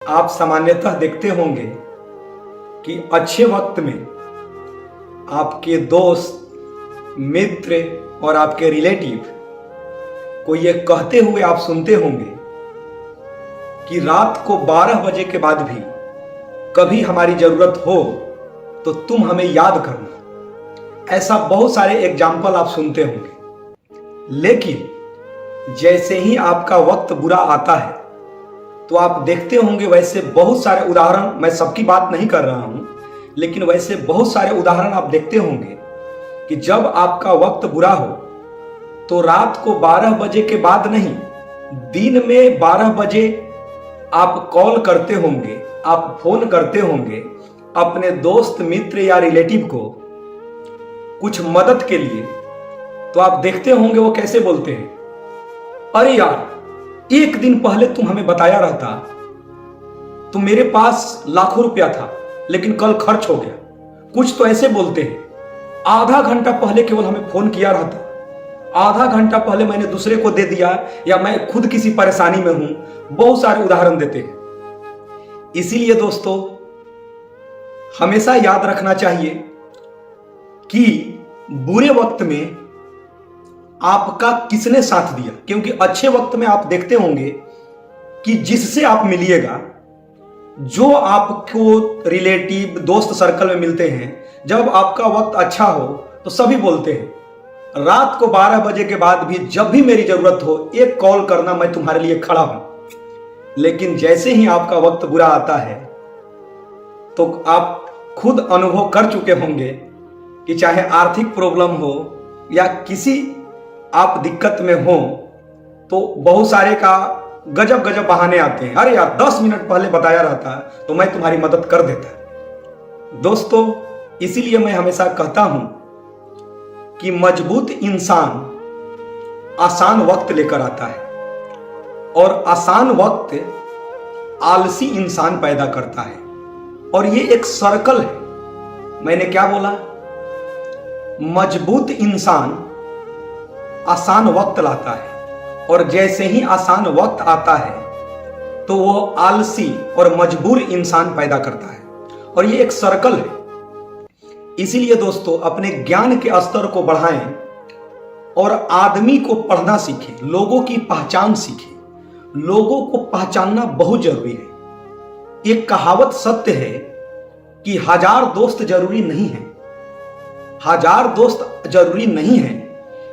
आप सामान्यतः देखते होंगे कि अच्छे वक्त में आपके दोस्त, मित्र और आपके रिलेटिव को ये कहते हुए आप सुनते होंगे कि रात को 12 बजे के बाद भी कभी हमारी जरूरत हो तो तुम हमें याद करना। ऐसा बहुत सारे एग्जाम्पल आप सुनते होंगे, लेकिन जैसे ही आपका वक्त बुरा आता है तो आप देखते होंगे वैसे बहुत सारे उदाहरण, मैं सबकी बात नहीं कर रहा हूं, लेकिन वैसे बहुत सारे उदाहरण आप देखते होंगे कि जब आपका वक्त बुरा हो तो रात को 12 बजे के बाद नहीं, दिन में 12 बजे आप कॉल करते होंगे, आप फोन करते होंगे अपने दोस्त, मित्र या रिलेटिव को कुछ मदद के लिए। तो आप देखते होंगे वो कैसे बोलते हैं, अरे यार एक दिन पहले तुम हमें बताया रहता तो मेरे पास लाखों रुपया था लेकिन कल खर्च हो गया। कुछ तो ऐसे बोलते हैं, आधा घंटा पहले केवल हमें फोन किया रहता, आधा घंटा पहले मैंने दूसरे को दे दिया, या मैं खुद किसी परेशानी में हूं। बहुत सारे उदाहरण देते हैं। इसीलिए दोस्तों हमेशा याद रखना चाहिए कि बुरे वक्त में आपका किसने साथ दिया, क्योंकि अच्छे वक्त में आप देखते होंगे कि जिससे आप मिलिएगा, जो आपको रिलेटिव, दोस्त सर्कल में मिलते हैं, जब आपका वक्त अच्छा हो तो सभी बोलते हैं रात को 12 बजे के बाद भी जब भी मेरी जरूरत हो एक कॉल करना, मैं तुम्हारे लिए खड़ा हूं। लेकिन जैसे ही आपका वक्त बुरा आता है तो आप खुद अनुभव कर चुके होंगे कि चाहे आर्थिक प्रॉब्लम हो या किसी आप दिक्कत में हो तो बहुत सारे का गजब गजब बहाने आते हैं। अरे यार 10 मिनट पहले बताया रहता तो मैं तुम्हारी मदद कर देता। दोस्तों इसीलिए मैं हमेशा कहता हूं कि मजबूत इंसान आसान वक्त लेकर आता है और आसान वक्त आलसी इंसान पैदा करता है। और ये एक सर्कल है। मैंने क्या बोला? मजबूत इंसान आसान वक्त लाता है और जैसे ही आसान वक्त आता है तो वो आलसी और मजबूर इंसान पैदा करता है, और ये एक सर्कल है। इसीलिए दोस्तों अपने ज्ञान के स्तर को बढ़ाएं और आदमी को पढ़ना सीखें, लोगों की पहचान सीखें। लोगों को पहचानना बहुत जरूरी है। एक कहावत सत्य है कि 1000 दोस्त जरूरी नहीं है। 1000 दोस्त जरूरी नहीं है,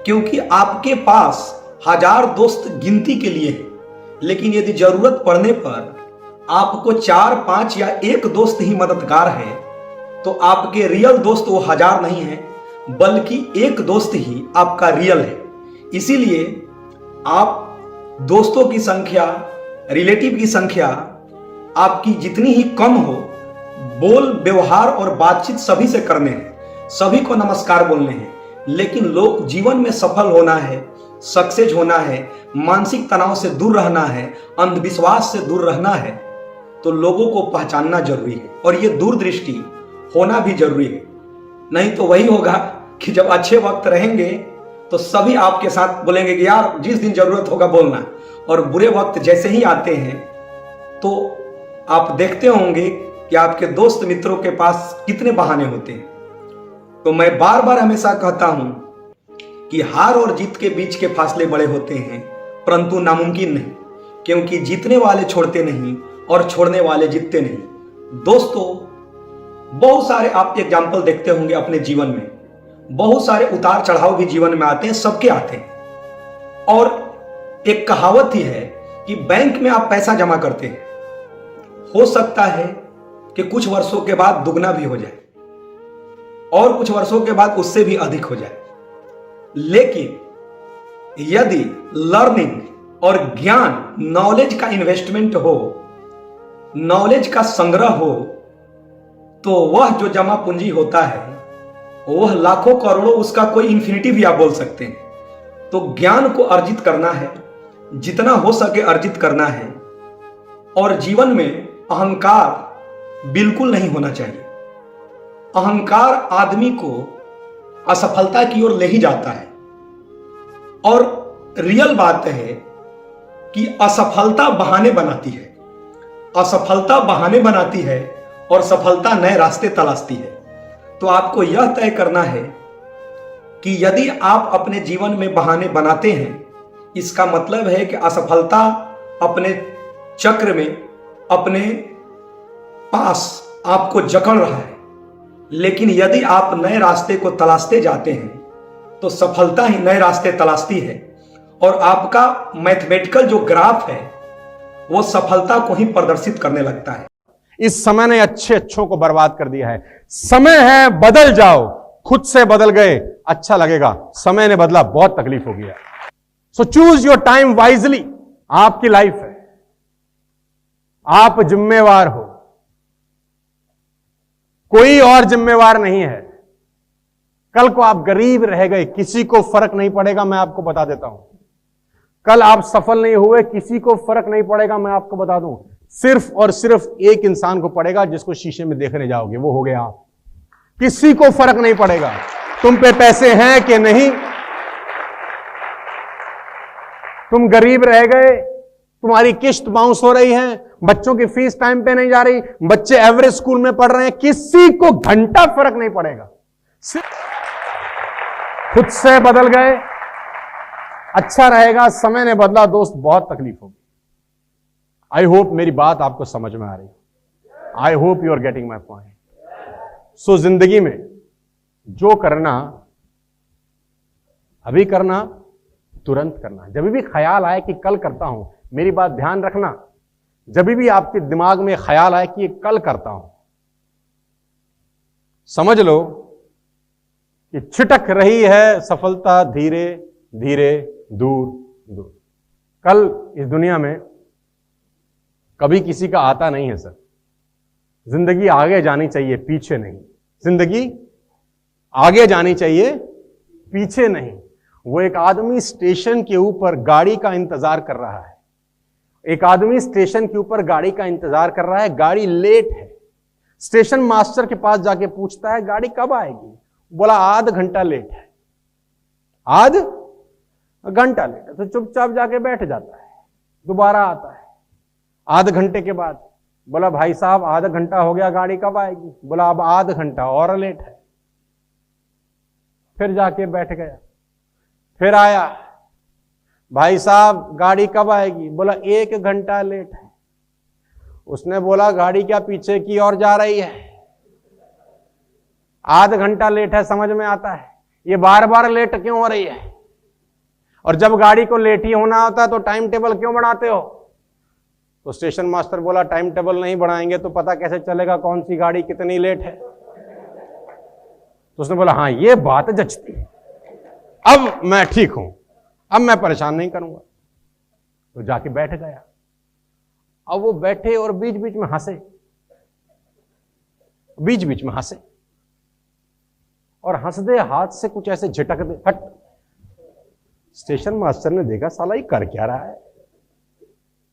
क्योंकि आपके पास 1000 दोस्त गिनती के लिए है, लेकिन यदि जरूरत पड़ने पर आपको 4, 5 या 1 दोस्त ही मददगार है तो आपके रियल दोस्त वो 1000 नहीं है, बल्कि 1 दोस्त ही आपका रियल है। इसीलिए आप दोस्तों की संख्या, रिलेटिव की संख्या आपकी जितनी ही कम हो, बोल, व्यवहार और बातचीत सभी से करने हैं, सभी को नमस्कार बोलने हैं। लेकिन लोग जीवन में सफल होना है, सक्सेस होना है, मानसिक तनाव से दूर रहना है, अंधविश्वास से दूर रहना है, तो लोगों को पहचानना जरूरी है और ये दूरदृष्टि होना भी जरूरी है। नहीं तो वही होगा कि जब अच्छे वक्त रहेंगे तो सभी आपके साथ बोलेंगे कि यार जिस दिन जरूरत होगा बोलना, और बुरे वक्त जैसे ही आते हैं तो आप देखते होंगे कि आपके दोस्त मित्रों के पास कितने बहाने होते हैं। तो मैं बार बार हमेशा कहता हूं कि हार और जीत के बीच के फासले बड़े होते हैं, परंतु नामुमकिन नहीं, क्योंकि जीतने वाले छोड़ते नहीं और छोड़ने वाले जीतते नहीं। दोस्तों बहुत सारे आप एग्जाम्पल देखते होंगे अपने जीवन में, बहुत सारे उतार चढ़ाव भी जीवन में आते हैं, सबके आते हैं। और एक कहावत ही है कि बैंक में आप पैसा जमा करते हैं, हो सकता है कि कुछ वर्षों के बाद दुगना भी हो जाए और कुछ वर्षों के बाद उससे भी अधिक हो जाए, लेकिन यदि लर्निंग और ज्ञान, नॉलेज का इन्वेस्टमेंट हो, नॉलेज का संग्रह हो, तो वह जो जमा पूंजी होता है वह लाखों करोड़ों, उसका कोई इंफिनिटी भी आप बोल सकते हैं। तो ज्ञान को अर्जित करना है, जितना हो सके अर्जित करना है, और जीवन में अहंकार बिल्कुल नहीं होना चाहिए। अहंकार आदमी को असफलता की ओर ले ही जाता है, और रियल बात है कि असफलता बहाने बनाती है। असफलता बहाने बनाती है और सफलता नए रास्ते तलाशती है। तो आपको यह तय करना है कि यदि आप अपने जीवन में बहाने बनाते हैं, इसका मतलब है कि असफलता अपने चक्र में, अपने पास आपको जकड़ रहा है। लेकिन यदि आप नए रास्ते को तलाशते जाते हैं तो सफलता ही नए रास्ते तलाशती है और आपका मैथमेटिकल जो ग्राफ है वो सफलता को ही प्रदर्शित करने लगता है। इस समय ने अच्छों को बर्बाद कर दिया है। समय है बदल जाओ, खुद से बदल गए अच्छा लगेगा, समय ने बदला बहुत तकलीफ हो गया। So choose your time wisely. आपकी लाइफ है, आप जिम्मेवार हो, कोई और जिम्मेवार नहीं है। कल को आप गरीब रह गए, किसी को फर्क नहीं पड़ेगा, मैं आपको बता देता हूं। कल आप सफल नहीं हुए, किसी को फर्क नहीं पड़ेगा, मैं आपको बता दूं। सिर्फ और सिर्फ एक इंसान को पड़ेगा जिसको शीशे में देखने जाओगे, वो हो गया आप। किसी को फर्क नहीं पड़ेगा तुम पे पैसे हैं कि नहीं, तुम गरीब रह गए, तुम्हारी किस्त बाउंस हो रही है, बच्चों की फीस टाइम पे नहीं जा रही, बच्चे एवरेज स्कूल में पढ़ रहे हैं, किसी को घंटा फर्क नहीं पड़ेगा। खुद से बदल गए अच्छा रहेगा, समय ने बदला दोस्त बहुत तकलीफ होगी। आई होप मेरी बात आपको समझ में आ रही है। I hope you are getting my point. So जिंदगी में जो करना अभी करना, तुरंत करना। जब भी ख्याल आए कि कल करता हूं, मेरी बात ध्यान रखना, जब भी आपके दिमाग में ख्याल आए कि ये कल करता हूं, समझ लो कि छिटक रही है सफलता धीरे धीरे दूर दूर। कल इस दुनिया में कभी किसी का आता नहीं है सर। जिंदगी आगे जानी चाहिए, पीछे नहीं। जिंदगी आगे जानी चाहिए, पीछे नहीं। वो एक आदमी स्टेशन के ऊपर गाड़ी का इंतजार कर रहा है। एक आदमी स्टेशन के ऊपर गाड़ी का इंतजार कर रहा है, गाड़ी लेट है। स्टेशन मास्टर के पास जाके पूछता है गाड़ी कब आएगी? बोला आध घंटा लेट है। आध घंटा लेट है। तो चुपचाप जाके बैठ जाता है, दोबारा आता है आध घंटे के बाद। बोला भाई साहब आधा घंटा हो गया, गाड़ी कब आएगी? बोला अब आध घंटा और लेट है। फिर जाके बैठ गया, फिर आया, भाई साहब गाड़ी कब आएगी? बोला 1 घंटा लेट है। उसने बोला गाड़ी क्या पीछे की ओर जा रही है? आध घंटा लेट है, समझ में आता है, ये बार बार लेट क्यों हो रही है? और जब गाड़ी को लेट ही होना होता है तो टाइम टेबल क्यों बढ़ाते हो? तो स्टेशन मास्टर बोला टाइम टेबल नहीं बढ़ाएंगे तो पता कैसे चलेगा कौन सी गाड़ी कितनी लेट है? तो उसने बोला हाँ ये बात जचती है, अब मैं ठीक हूं, अब मैं परेशान नहीं करूंगा। तो जाके बैठ गया। अब वो बैठे और बीच बीच में हंसे, बीच बीच में हंसे, और हंस दे हाथ से कुछ ऐसे झटक दे, हट। स्टेशन मास्टर ने देखा साला ये कर क्या रहा है,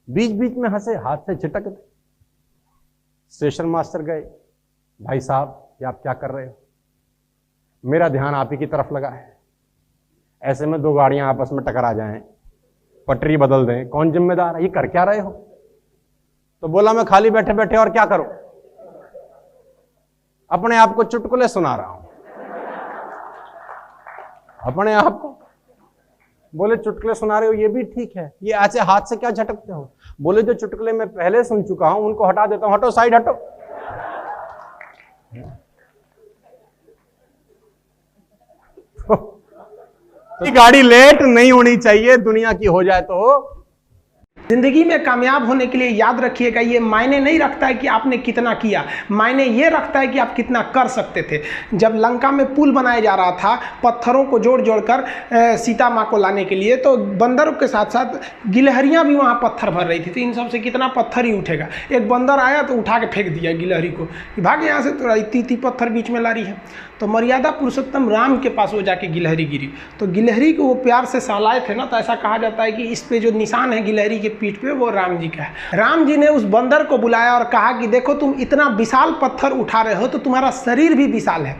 बीच बीच में हंसे, हाथ से झटक दे। स्टेशन मास्टर गए, भाई साहब ये आप क्या कर रहे हो? मेरा ध्यान आप ही की तरफ लगा है, ऐसे में 2 गाड़ियां आपस में टकरा जाएं, पटरी बदल दें, कौन जिम्मेदार है? ये कर क्या रहे हो? तो बोला मैं खाली बैठे बैठे और क्या करूं, अपने आप को चुटकुले सुना रहा हूं। अपने आप को बोले चुटकुले सुना रहे हो, ये भी ठीक है, ये ऐसे हाथ से क्या झटकते हो? बोले जो चुटकुले मैं पहले सुन चुका हूं उनको हटा देता हूं, हटो साइड हटो। तो गाड़ी लेट नहीं होनी चाहिए, दुनिया की हो जाए तो। जिंदगी में कामयाब होने के लिए याद रखिएगा, ये मायने नहीं रखता है कि आपने कितना किया, मायने ये रखता है कि आप कितना कर सकते थे। जब लंका में पुल बनाया जा रहा था पत्थरों को जोड़ जोड़ कर सीता माँ को लाने के लिए, तो बंदरों के साथ साथ गिलहरियाँ भी वहाँ पत्थर भर रही थी। तो इन सब से कितना पत्थर ही उठेगा। एक बंदर आया तो उठा के फेंक दिया गिलहरी को कि भाग यहाँ से, तो इतनी पत्थर बीच में ला रही है। तो मर्यादा पुरुषोत्तम राम के पास वो जाके गिलहरी गिरी, तो गिलहरी को वो प्यार से सहलाए थे ना, तो ऐसा कहा जाता है कि इस पे जो निशान है गिलहरी के एक पीठ पे, वो राम जी का है। राम जी ने उस बंदर को बुलाया और कहा कि देखो तुम इतना विशाल पत्थर उठा रहे हो तो तुम्हारा शरीर भी विशाल है,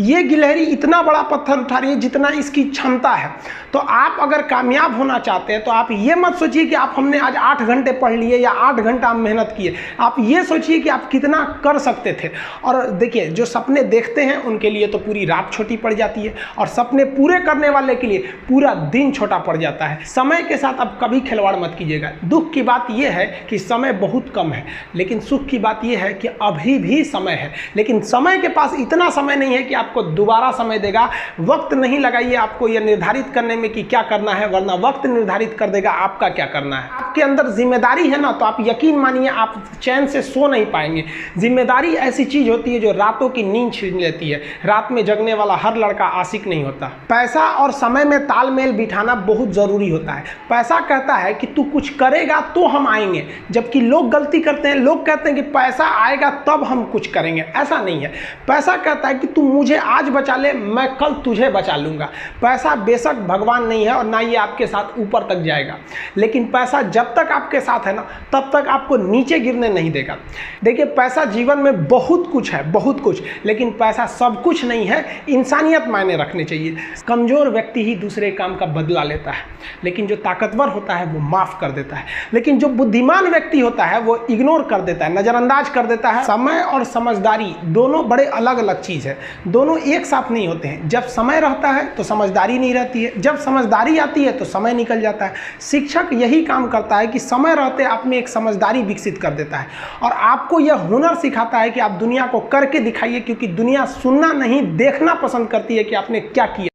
ये गिलहरी इतना बड़ा पत्थर उठा रही है जितना इसकी क्षमता है। तो आप अगर कामयाब होना चाहते हैं तो आप ये मत सोचिए कि आप हमने आज 8 घंटे पढ़ लिए या 8 घंटा हम मेहनत किए, आप ये सोचिए कि आप कितना कर सकते थे। और देखिए, जो सपने देखते हैं उनके लिए तो पूरी रात छोटी पड़ जाती है, और सपने पूरे करने वाले के लिए पूरा दिन छोटा पड़ जाता है। समय के साथ आप कभी खिलवाड़ मत कीजिएगा। दुख की बात यह है कि समय बहुत कम है, लेकिन सुख की बात यह है कि अभी भी समय है, लेकिन समय के पास इतना समय नहीं है कि आपको दोबारा समय देगा। वक्त नहीं लगाइए आपको यह निर्धारित करने में कि क्या करना है, वरना वक्त निर्धारित कर देगा आपका क्या करना है। आपके अंदर जिम्मेदारी है ना, तो आप यकीन मानिए आप चैन से सो नहीं पाएंगे। जिम्मेदारी ऐसी चीज होती है जो रातों की नींद छीन लेती है। रात में जगने वाला हर लड़का आशिक नहीं होता। पैसा और समय में तालमेल बिठाना बहुत जरूरी होता है। पैसा कहता है कि तू कुछ करेगा तो हम आएंगे, जबकि लोग गलती करते हैं। लोग कहते हैं कि पैसा आएगा तब हम कुछ करेंगे, ऐसा नहीं है। पैसा कहता है कि तू मुझे आज बचा ले, मैं कल तुझे बचा लूंगा। पैसा बेशक भगवान नहीं है और ना ये आपके साथ ऊपर तक जाएगा, लेकिन पैसा जब तक आपके साथ है ना, तब तक आपको नीचे गिरने नहीं देगा। देखिए, पैसा जीवन में बहुत कुछ है, बहुत कुछ, लेकिन पैसा सब कुछ नहीं है। इंसानियत मायने रखनी चाहिए। कमजोर व्यक्ति ही दूसरे काम का बदला लेता है, लेकिन जो ताकतवर होता है वो माफ कर देता है। लेकिन जो बुद्धिमान व्यक्ति होता है वो इग्नोर कर देता है, नजरअंदाज कर देता है। समय और समझदारी दोनों बड़े अलग अलग चीज है, दोनों एक साथ नहीं होते हैं। जब समय रहता है तो समझदारी नहीं रहती है, जब समझदारी आती है तो समय निकल जाता है। शिक्षक यही काम करता है कि समय रहते आप में एक समझदारी विकसित कर देता है, और आपको यह हुनर सिखाता है कि आप दुनिया को करके दिखाइए, क्योंकि दुनिया सुनना नहीं देखना पसंद करती है कि आपने क्या किया।